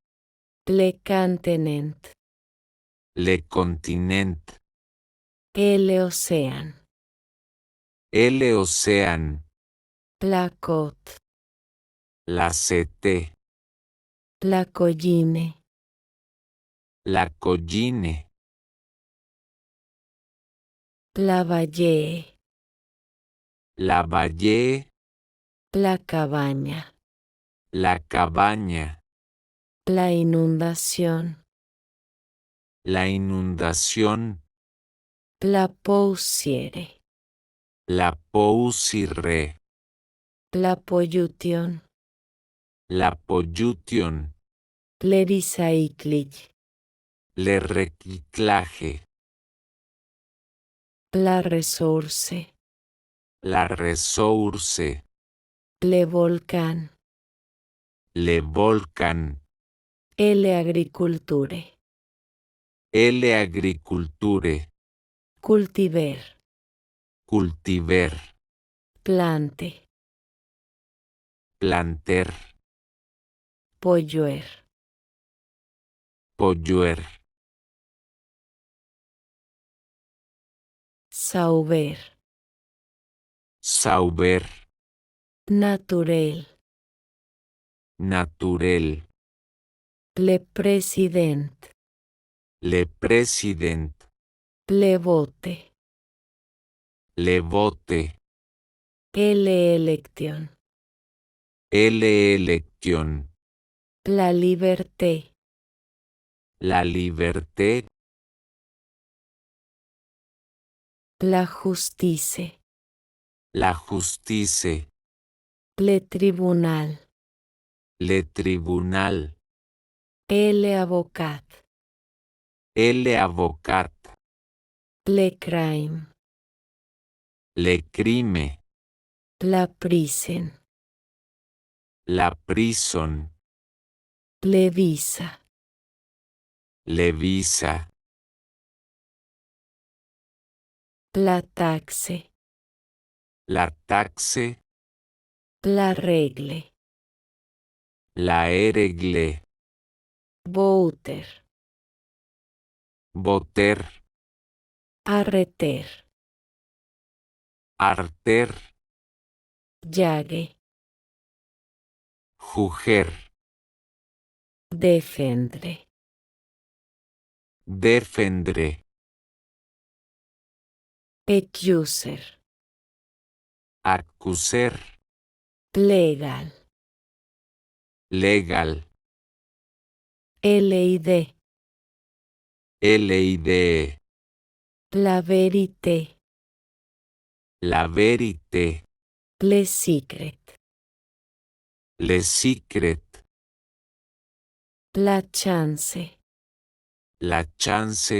Le continent. Le continent. El océan. El océan. La côte. La sete. La colline. La colline. La vallée. La valle. La cabaña. La cabaña. La inundación. La inundación. La poussiere. La pousirre. La pollution. La pollution. Le recycling. Le reciclaje. La resource. La resource. Le volcan. Le volcan. Le agriculture. Le agriculture. Cultiver. Cultiver. Plante. Planter. Polluer. Polluer. Sauber. Sauber. Naturel. Naturel. Le president. Le president. Le vote. Le vote. Le election. Le election. La liberté. La liberté. La justice. La justice. Le tribunal. Le tribunal. Le avocat. Le avocat. Le crime. Le crime. La prison. La prison. Le visa. Le visa. La taxe. La taxe. La regle. La regle. Voter. Voter. Arreter. Arter. Llague. Juger. Defendre. Defendre. Accuser. Accuser. Legal. Legal. LID. LID. La vérité. La vérité. Le secret. Le secret. La chance. La chance.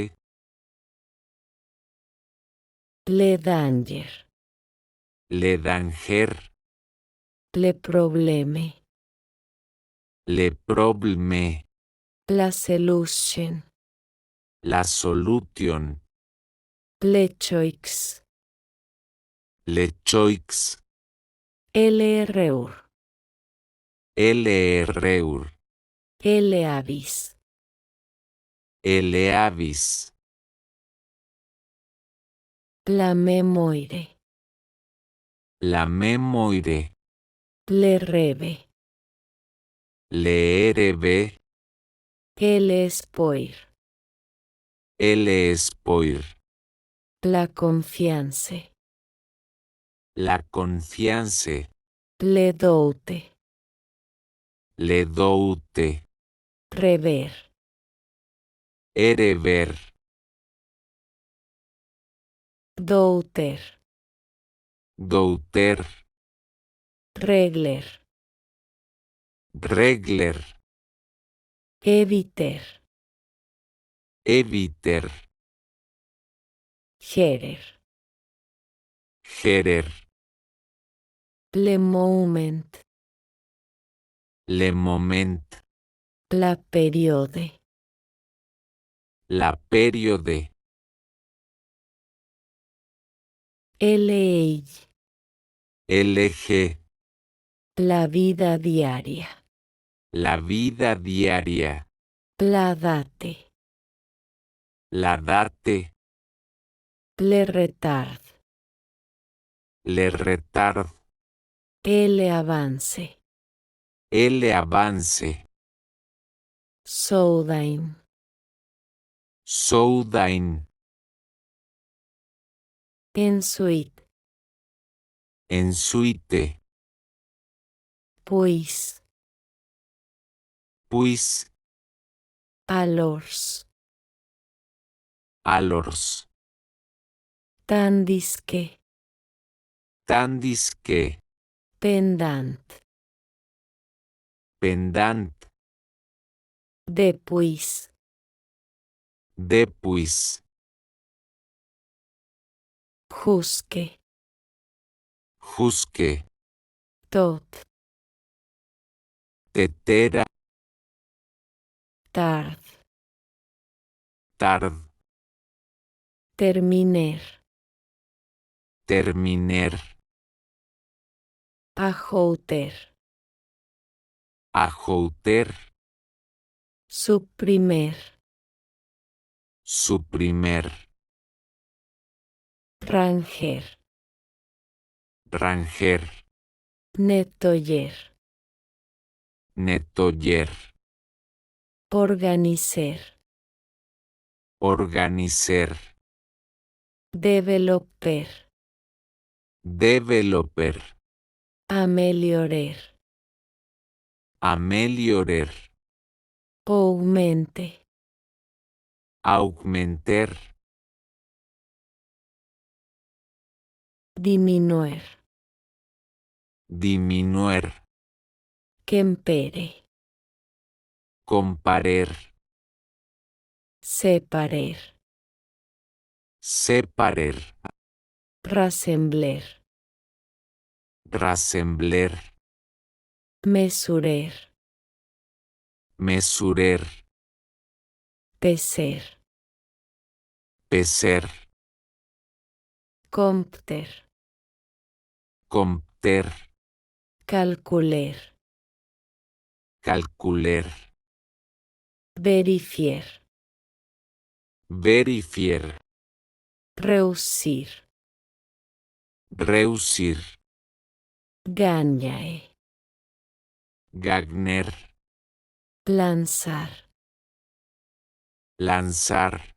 Le danger. Le danger. Le probleme. Le problème. La solution. La solution. Le choix. Le choix. LRUR. LRUR. Le avis. Le avis. La memoire. La memoire. Le reve. Le reve. Le spoir. Le spoir. La confiance. La confiance. Le doute. Le doute. Rever. Rever. Douter. Douter. Regler. Regler. Eviter. Eviter. Gerer. Gerer. Le moment. Le moment. La periode. La periode. LEI. LG. La vida diaria. La vida diaria. La date. La date. Le retard. Le retard. Le avance. Le avance. Soudain. Soudain. En suite. En suite. Puis. Puis. Alors. Alors. Tandisque. Tandisque. Pendant. Pendant. Depuis. Depuis. Jusque. Jusque. Tot. Tetera. Tard. Tard. Terminer. Terminer. Ajouter. Ajouter. Supprimer. Suprimer. Ranger. Ranger. Nettoyer. Nettoyer. Organiser. Organizer. Developer. Developer. Ameliorer. Ameliorer. Aumente. Augmenter. Diminuer. Diminuer. Quempere. Comparer. Separer. Separer. Rassembler. Rassembler. Mesurer. Mesurer. Peser. Peser. Compter. Compter. Calculer. Calculer. Verifier. Verifier. Reusir. Reusir. Gagnae. Gagner. Lanzar. Lanzar.